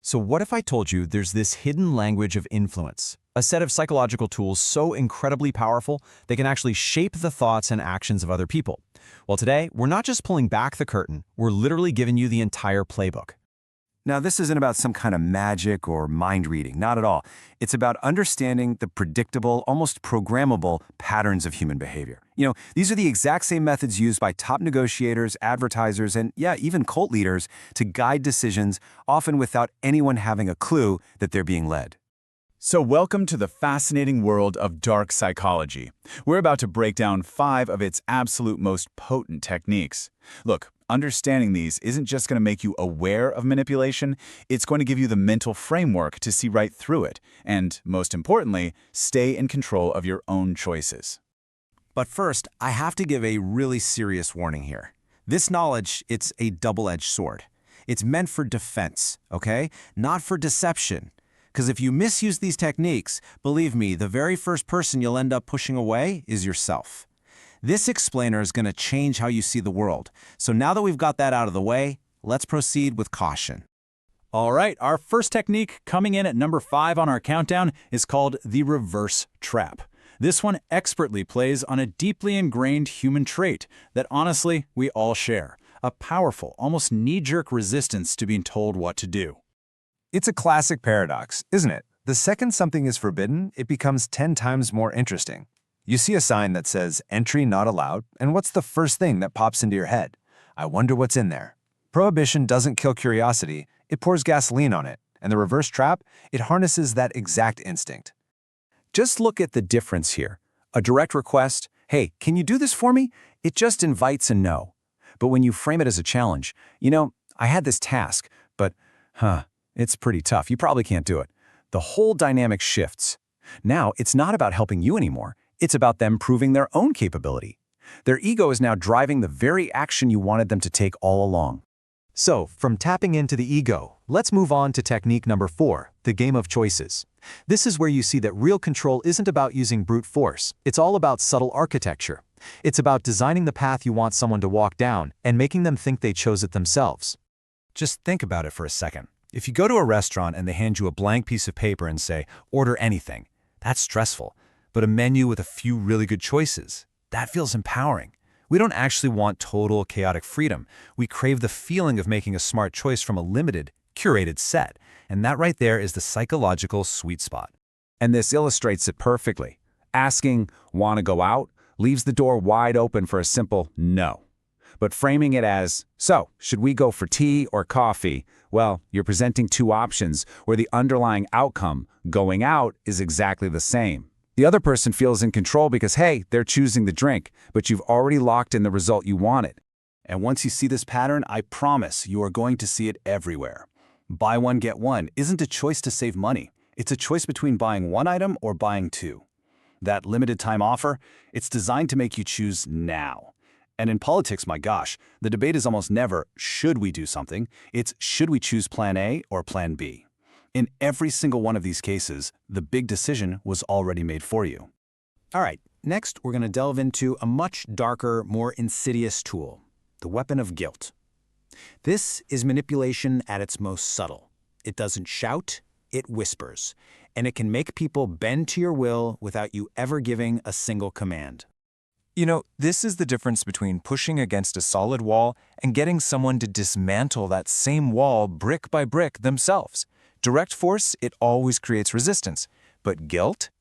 So what if I told you there's this hidden language of influence, a set of psychological tools so incredibly powerful they can actually shape the thoughts and actions of other people? Well, today, we're not just pulling back the curtain, we're literally giving you the entire playbook. Now, this isn't about some kind of magic or mind reading, not at all. It's about understanding the predictable, almost programmable patterns of human behavior. These are the exact same methods used by top negotiators, advertisers, and yeah, even cult leaders to guide decisions, often without anyone having a clue that they're being led. So welcome to the fascinating world of dark psychology. We're about to break down 5 of its absolute most potent techniques. Look, understanding these isn't just going to make you aware of manipulation, it's going to give you the mental framework to see right through it, and, most importantly, stay in control of your own choices. But first, I have to give a really serious warning here. This knowledge, it's a double-edged sword. It's meant for defense, okay? Not for deception. Because if you misuse these techniques, believe me, the very first person you'll end up pushing away is yourself. This explainer is going to change how you see the world. So now that we've got that out of the way, let's proceed with caution. All right, our first technique coming in at number 5 on our countdown is called the reverse trap. This one expertly plays on a deeply ingrained human trait that honestly we all share, a powerful, almost knee-jerk resistance to being told what to do. It's a classic paradox, isn't it? The second something is forbidden, it becomes 10 times more interesting. You see a sign that says, "Entry not allowed," and what's the first thing that pops into your head? I wonder what's in there. Prohibition doesn't kill curiosity, it pours gasoline on it, and the reverse trap, it harnesses that exact instinct. Just look at the difference here. A direct request, "Hey, can you do this for me?" It just invites a no. But when you frame it as a challenge, "I had this task, but, it's pretty tough. You probably can't do it." The whole dynamic shifts. Now, it's not about helping you anymore. It's about them proving their own capability. Their ego is now driving the very action you wanted them to take all along. So, from tapping into the ego, let's move on to technique number 4, the game of choices. This is where you see that real control isn't about using brute force. It's all about subtle architecture. It's about designing the path you want someone to walk down and making them think they chose it themselves. Just think about it for a second. If you go to a restaurant and they hand you a blank piece of paper and say, "Order anything," that's stressful. But a menu with a few really good choices, that feels empowering. We don't actually want total chaotic freedom. We crave the feeling of making a smart choice from a limited, curated set. And that right there is the psychological sweet spot. And this illustrates it perfectly. Asking, "Want to go out?" leaves the door wide open for a simple no. But framing it as, "So, should we go for tea or coffee?" Well, you're presenting 2 options where the underlying outcome, going out, is exactly the same. The other person feels in control because, hey, they're choosing the drink, but you've already locked in the result you wanted. And once you see this pattern, I promise you are going to see it everywhere. Buy one, get one isn't a choice to save money. It's a choice between buying 1 item or buying 2. That limited time offer, it's designed to make you choose now. And in politics, my gosh, the debate is almost never, should we do something? It's, should we choose plan A or plan B? In every single one of these cases, the big decision was already made for you. All right, next we're going to delve into a much darker, more insidious tool, the weapon of guilt. This is manipulation at its most subtle. It doesn't shout, it whispers, and it can make people bend to your will without you ever giving a single command. This is the difference between pushing against a solid wall and getting someone to dismantle that same wall brick by brick themselves. Direct force, it always creates resistance. But guilt?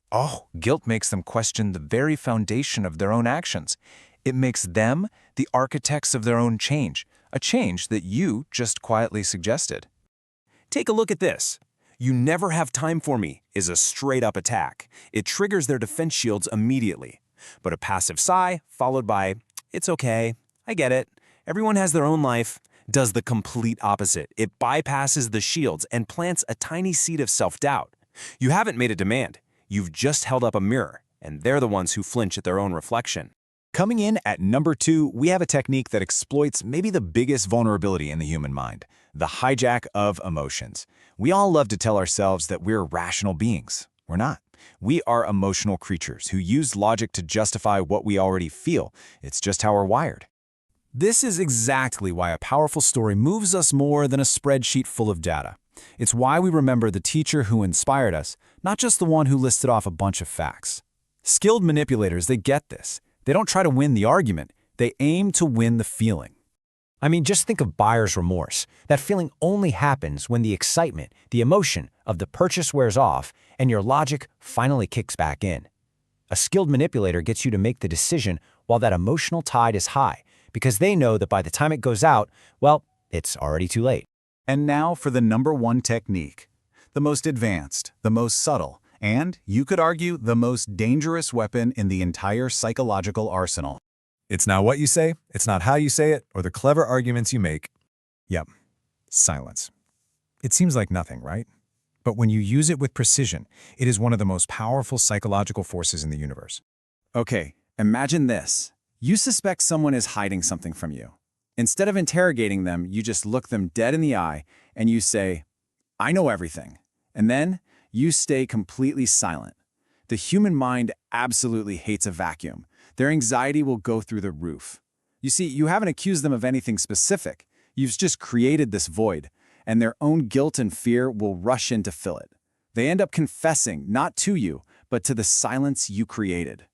Guilt makes them question the very foundation of their own actions. It makes them the architects of their own change, a change that you just quietly suggested. Take a look at this. "You never have time for me" is a straight-up attack. It triggers their defense shields immediately. But a passive sigh, followed by, "It's okay, I get it, everyone has their own life," does the complete opposite. It bypasses the shields and plants a tiny seed of self-doubt. You haven't made a demand. You've just held up a mirror, and they're the ones who flinch at their own reflection. Coming in at number 2, we have a technique that exploits maybe the biggest vulnerability in the human mind, the hijack of emotions. We all love to tell ourselves that we're rational beings. We're not. We are emotional creatures who use logic to justify what we already feel. It's just how we're wired. This is exactly why a powerful story moves us more than a spreadsheet full of data. It's why we remember the teacher who inspired us, not just the one who listed off a bunch of facts. Skilled manipulators, they get this. They don't try to win the argument. They aim to win the feeling. I mean, just think of buyer's remorse. That feeling only happens when the excitement, the emotion of the purchase wears off and your logic finally kicks back in. A skilled manipulator gets you to make the decision while that emotional tide is high, because they know that by the time it goes out, well, it's already too late. And now for the number one technique. The most advanced, the most subtle, and, you could argue, the most dangerous weapon in the entire psychological arsenal. It's not what you say, it's not how you say it, or the clever arguments you make. Yep, silence. It seems like nothing, right? But when you use it with precision, it is one of the most powerful psychological forces in the universe. Okay, imagine this. You suspect someone is hiding something from you. Instead of interrogating them, you just look them dead in the eye and you say, "I know everything." And then you stay completely silent. The human mind absolutely hates a vacuum. Their anxiety will go through the roof. You see, you haven't accused them of anything specific. You've just created this void, and their own guilt and fear will rush in to fill it. They end up confessing, not to you, but to the silence you created.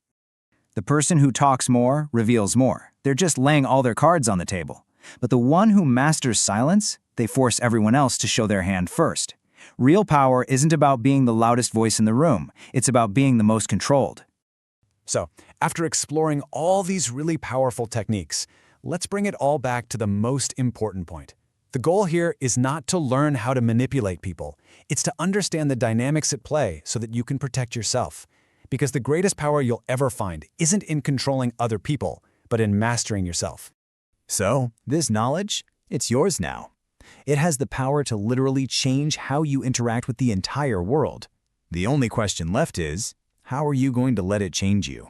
The person who talks more reveals more. They're just laying all their cards on the table. But the one who masters silence, they force everyone else to show their hand first. Real power isn't about being the loudest voice in the room. It's about being the most controlled. So, after exploring all these really powerful techniques, let's bring it all back to the most important point. The goal here is not to learn how to manipulate people. It's to understand the dynamics at play so that you can protect yourself. Because the greatest power you'll ever find isn't in controlling other people, but in mastering yourself. So, this knowledge, it's yours now. It has the power to literally change how you interact with the entire world. The only question left is, how are you going to let it change you?